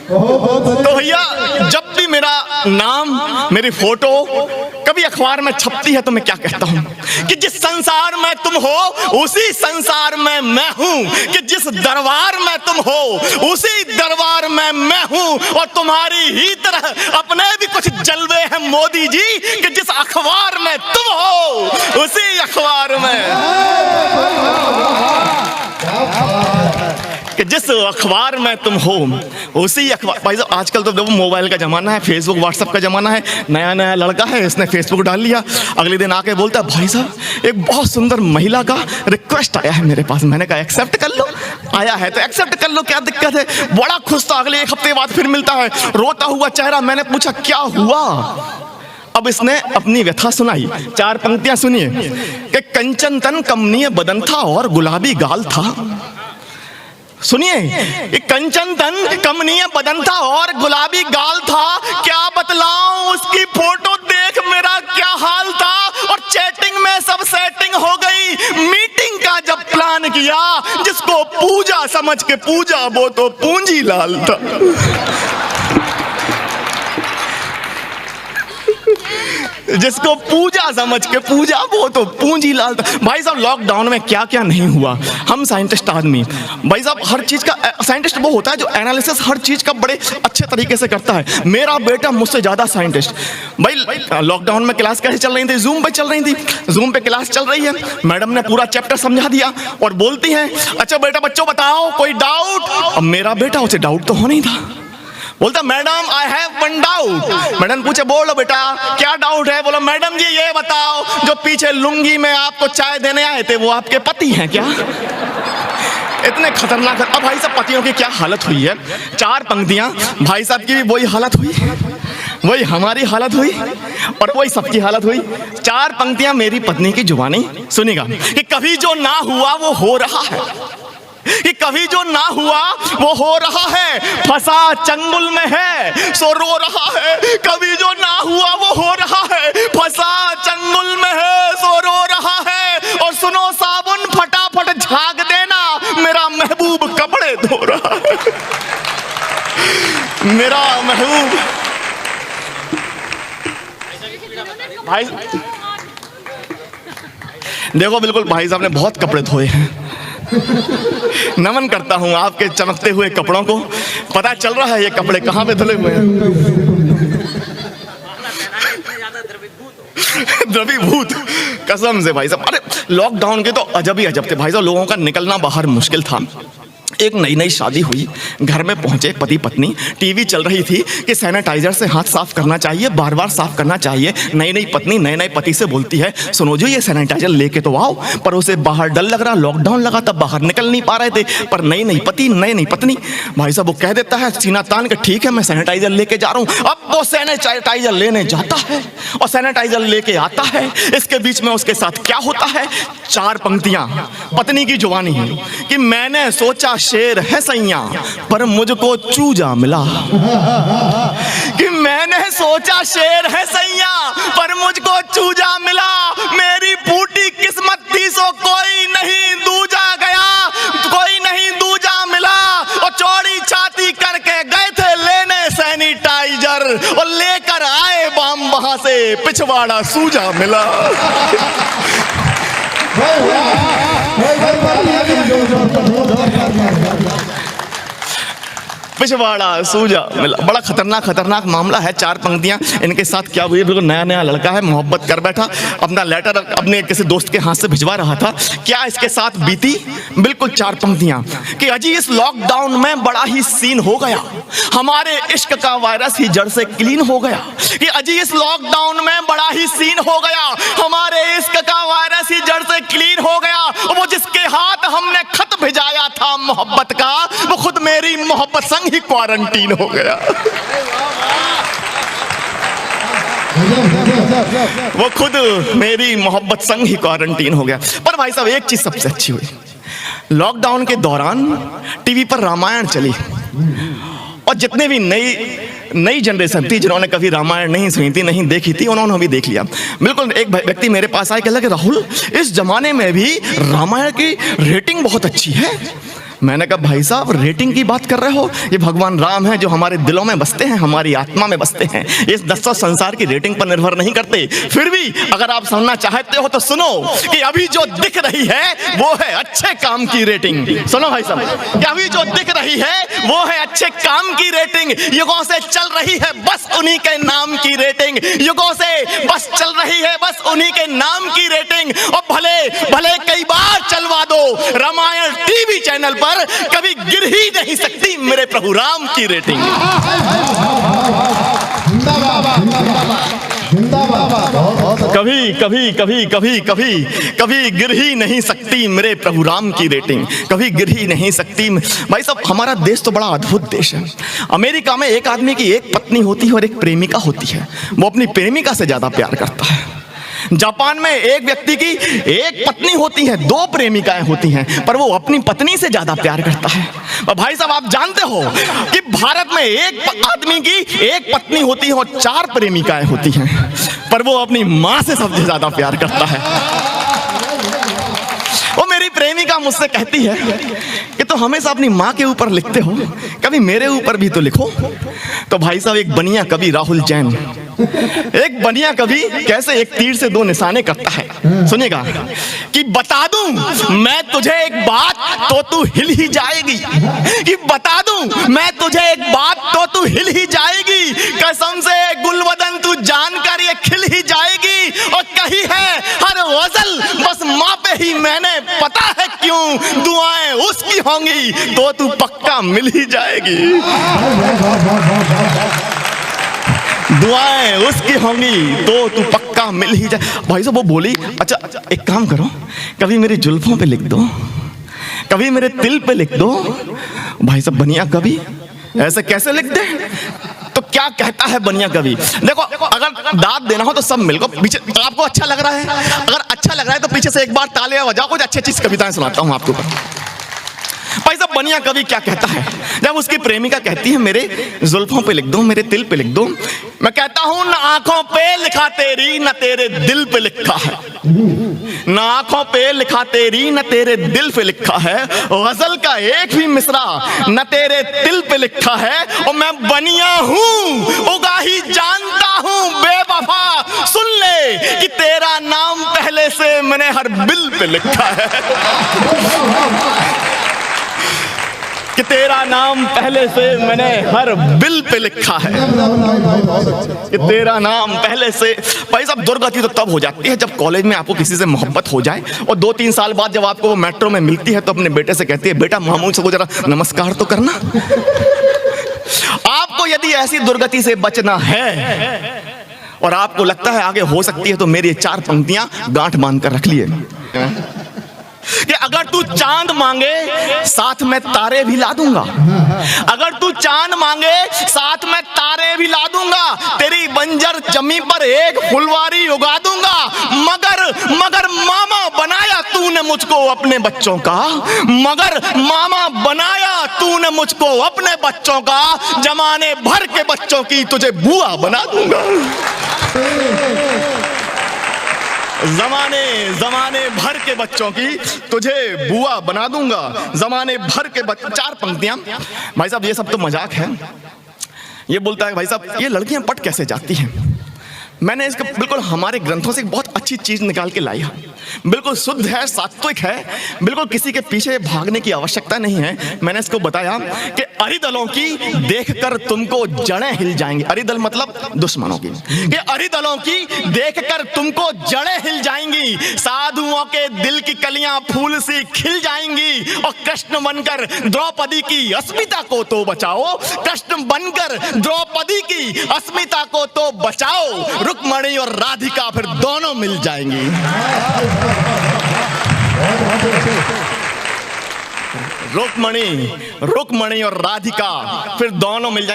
तो भैया जब भी मेरा नाम, मेरी फोटो कभी अखबार में छपती है तो मैं क्या कहता हूं कि जिस संसार में तुम हो उसी संसार में मैं हूं, कि जिस दरबार में तुम हो उसी दरबार में मैं हूं, और तुम्हारी ही तरह अपने भी कुछ जलवे हैं मोदी जी, कि जिस अखबार में तुम हो उसी अखबार में, कि जिस अखबार में तुम हो उसी अखबार। भाई साहब आजकल तो देखो मोबाइल का ज़माना है, फेसबुक व्हाट्सएप का ज़माना है। नया नया लड़का है, इसने फेसबुक डाल लिया, अगले दिन आके बोलता है भाई साहब एक बहुत सुंदर महिला का रिक्वेस्ट आया है मेरे पास। मैंने कहा एक्सेप्ट कर लो, आया है तो एक्सेप्ट कर लो, क्या दिक्कत है। बड़ा खुश था, अगले एक हफ्ते बाद फिर मिलता है, रोता हुआ चेहरा। मैंने पूछा क्या हुआ। अब इसने अपनी व्यथा सुनाई, 4 पंक्तियां सुनिए कि कंचन तन कमनीय बदन था और गुलाबी गाल था। सुनिए, कंचन तन कमनीय बदन था और गुलाबी गाल था, क्या बतलाऊं उसकी फोटो देख मेरा क्या हाल था। और चैटिंग में सब सेटिंग हो गई, मीटिंग का जब प्लान किया, जिसको पूजा समझ के पूजा वो तो पूंजी लाल था। जिसको पूजा समझ के पूजा वो तो पूंजी लाल था। भाई साहब लॉकडाउन में क्या क्या नहीं हुआ। हम साइंटिस्ट आदमी, भाई साहब हर चीज का साइंटिस्ट वो होता है जो एनालिसिस हर चीज का बड़े अच्छे तरीके से करता है। मेरा बेटा मुझसे ज्यादा साइंटिस्ट। भाई लॉकडाउन में क्लास कैसे चल रही थी, जूम पे चल रही थी। जूम पे क्लास चल रही है, मैडम ने पूरा चैप्टर समझा दिया और बोलती हैं अच्छा बेटा बच्चों बताओ कोई डाउट। अब मेरा बेटा, उसे डाउट तो होना ही था, बोलता madam I have one doubt. Madam पूछे बोलो बेटा क्या डाउट है। बोला मैडम जी ये बताओ जो पीछे लुंगी में आपको चाय देने आए थे वो आपके पति हैं क्या। इतने खतरनाक। अब भाई साहब पतियों की क्या हालत हुई है। 4 पंक्तियां, भाई साहब की भी वही हालत हुई, वही हमारी हालत हुई और वही सबकी हालत हुई। 4 पंक्तियां मेरी पत्नी की जुबानी सुनिएगा कि कभी जो ना हुआ वो हो रहा है, कि कभी जो ना हुआ वो हो रहा है, फंसा चंगुल में है सो रो रहा है। कभी जो ना हुआ वो हो रहा है, फंसा चंगुल में है सो रो रहा है। और सुनो साबुन फटाफट झाग देना, मेरा महबूब कपड़े धो रहा है। मेरा महबूब भाई देखो बिल्कुल भाई साहब ने बहुत कपड़े धोए हैं। नमन करता हूं आपके चमकते हुए कपड़ों को। पता चल रहा है ये कपड़े कहां पे धुले हुए हैं। द्रवीभूत कसम से भाई साहब। अरे लॉकडाउन के तो अजब ही अजब थे भाई साहब। लोगों का निकलना बाहर मुश्किल था। एक नई नई शादी हुई, घर में पहुंचे पति पत्नी, टीवी चल रही थी कि सैनिटाइजर से हाथ साफ करना चाहिए, बार बार साफ करना चाहिए। नई नई पत्नी नए नए पति से बोलती है सुनो जी ये सैनिटाइजर लेके तो आओ, पर उसे बाहर डर लग रहा, लॉकडाउन लगा तब बाहर निकल नहीं पा रहे थे। पर नई नई पति नई नई पत्नी, भाई साहब वो कह देता है सीना तान के ठीक है मैं सैनिटाइजर लेके जा रहा हूं। अब वो सैनिटाइजर लेने जाता है और सैनिटाइजर लेके आता है। इसके बीच में उसके साथ क्या होता है। 4 पंक्तियां पत्नी की जुबानी है कि मैंने सोचा शेर है सैया पर मुझको चूजा मिला, कि मैंने सोचा शेर है सैया पर मुझको चूजा मिला। मेरी फूटी किस्मत थी सो कोई नहीं दूजा गया, कोई नहीं दूजा मिला। और चौड़ी छाती करके गए थे लेने सैनिटाइजर और लेकर आए बाम वहां से पिछवाड़ा सूजा मिला। पिछवाड़ा सूजा मिला। बड़ा खतरनाक मामला है। 4 पंक्तियां इनके साथ क्या हुई। बिल्कुल नया नया लड़का है, मोहब्बत कर बैठा, अपना लेटर अपने किसी दोस्त के हाथ से भिजवा रहा था। क्या इसके साथ बीती। बिल्कुल 4 पंक्तियां कि अजी इस लॉकडाउन में बड़ा ही सीन हो गया, हमारे इश्क का वायरस ही जड़ से क्लीन हो गया। कि अजी इस लॉकडाउन में बड़ा ही सीन हो गया, हमारे इश्क का वायरस ही जड़ से क्लीन हो गया। वो जिसके हाथ हमने खत भिजाया था मोहब्बत का, वो खुद मेरी मोहब्बत संग ही क्वारंटीन हो गया। वो खुद मेरी मोहब्बत संग ही क्वारंटीन हो गया। पर भाई साहब एक चीज सबसे अच्छी हुई, लॉकडाउन के दौरान टीवी पर रामायण चली और जितने भी नई जनरेशन थी जिन्होंने कभी रामायण नहीं सुनी थी, नहीं देखी थी, उन्होंने भी देख लिया। बिल्कुल एक व्यक्ति मेरे पास आए, कहने लगे राहुल इस जमाने में भी रामायण की रेटिंग बहुत अच्छी है। मैंने कहा भाई साहब रेटिंग की बात कर रहे हो, ये भगवान राम है जो हमारे दिलों में बसते हैं, हमारी आत्मा में बसते हैं। ये 10 संसार की रेटिंग पर निर्भर नहीं करते। फिर भी अगर आप सुनना चाहते हो तो सुनो कि अभी जो दिख रही है वो है अच्छे काम की रेटिंग। सुनो भाई साहब कि अभी जो दिख रही है वो है अच्छे काम की रेटिंग। युगों से चल रही है बस उन्हीं के नाम की रेटिंग, युगों से बस चल रही है बस उन्हीं के नाम की रेटिंग। और भले भले कई बार चलवा दो रामायण टीवी चैनल पर, कभी गिर ही नहीं सकती मेरे प्रभु राम की रेटिंग। कभी कभी कभी कभी कभी कभी गिर ही नहीं सकती मेरे प्रभु राम की रेटिंग, कभी गिर ही नहीं सकती। भाई साहब हमारा देश तो बड़ा अद्भुत देश है। अमेरिका में एक आदमी की एक पत्नी होती है और एक प्रेमिका होती है, वो अपनी प्रेमिका से ज्यादा प्यार करता है। जापान में एक व्यक्ति की एक पत्नी होती है, 2 प्रेमिकाएं होती हैं, पर वो अपनी पत्नी से ज्यादा प्यार करता है। और भाई साहब आप जानते हो कि भारत में एक आदमी की एक पत्नी होती है और 4 प्रेमिकाएं होती हैं, पर वो अपनी मां से सबसे ज्यादा प्यार करता है। वो मेरी प्रेमिका मुझसे कहती है कि तो हमेशा अपनी माँ के ऊपर लिखते हो, कभी मेरे ऊपर भी तो लिखो। तो भाई साहब एक बनिया कवि राहुल जैन, एक बनिया कवि कैसे एक तीर से 2 निशाने करता है, सुनिएगा कि बता दूं मैं तुझे एक बात तो तू हिल ही जाएगी, कि बता दूं मैं तुझे एक बात तो तू हिल ही जाएगी, कसम से गुलवदन तू जानकर ये खिल ही जाएगी। और कही है हर गजल बस माँ पे ही मैंने, पता है क्यों, दुआएं उसकी होंगी तो तू पक्का मिल ही जाएगी, दुआएं उसकी होंगी तो तू पक्का मिल ही जाए। भाई साहब वो बोली अच्छा एक काम करो, कभी मेरी जुल्फों पे लिख दो, कभी मेरे तिल पे लिख दो। भाई साहब बनिया कवि ऐसे कैसे लिख दे? तो क्या कहता है बनिया कवि, देखो अगर दाद देना हो तो सब मिलकर पीछे, आपको अच्छा लग रहा है, अगर अच्छा लग रहा है तो पीछे से एक बार तालियां बजाओ, कुछ अच्छी अच्छी कविताएं सुनाता हूं आपको। भाई साहब बनिया कवि क्या कहता है, जब उसकी प्रेमिका कहती है मेरे जुल्फों पे लिख दो, मेरे तिल पे लिख दो, मैं कहता हूं न आंखों पे लिखा तेरी न तेरे दिल पे लिखा है, न आंखों पे लिखा तेरी न तेरे दिल पे लिखा है, गजल का एक भी मिसरा न तेरे दिल पे लिखा है। और मैं बनिया हूं उगाही जानता हूं बेवफा, सुन ले कि तेरा नाम पहले से मैंने हर बिल पे लिखा है, कि तेरा नाम पहले से मैंने हर बिल पे लिखा है, कि तेरा नाम पहले से। भाई साहब दुर्गति तो तब हो जाती है जब कॉलेज में आपको किसी से मोहब्बत हो जाए और 2-3 साल बाद जब आपको वो मेट्रो में मिलती है तो अपने बेटे से कहती है बेटा मामू से जरा नमस्कार तो करना। आपको यदि ऐसी दुर्गति से बचना है और आपको लगता है आगे हो सकती है तो मेरी 4 पंक्तियां गांठ बांध कर रख लिए कि अगर तू चांद मांगे साथ में तारे भी ला दूंगा, अगर तू चांद मांगे साथ में तारे भी ला दूंगा, तेरी बंजर जमीन पर एक फुलवारी उगा दूंगा, मगर मगर मामा बनाया तूने मुझको अपने बच्चों का, मगर मामा बनाया तूने मुझको अपने बच्चों का, जमाने भर के बच्चों की तुझे बुआ बना दूंगा, जमाने भर के बच्चों की तुझे बुआ बना दूंगा, जमाने भर के 4 पंक्तियां। भाई साहब ये सब तो मजाक है। ये बोलता है भाई साहब ये लड़कियां पट कैसे जाती हैं। मैंने इसका बिल्कुल हमारे ग्रंथों से एक बहुत अच्छी चीज निकाल के लाई है, बिल्कुल शुद्ध है, सात्विक है, बिल्कुल किसी के पीछे भागने की आवश्यकता नहीं है। मैंने इसको बताया कि अरिदलों की देखकर तुमको जड़ें हिल जाएंगी, अरिदल मतलब दुश्मनों की, कि अरिदलों की देखकर तुमको जड़ें हिल जाएंगी, साधुओं के दिल की कलियां फूल सी खिल जाएंगी, और कृष्ण बनकर द्रौपदी की अस्मिता को तो बचाओ, कृष्ण बनकर द्रौपदी की अस्मिता को तो बचाओ, रुक्मणी और राधिका फिर दोनों मिल जाएंगी, रुक्मणी और राधिका फिर दोनों मिल जाएंगी।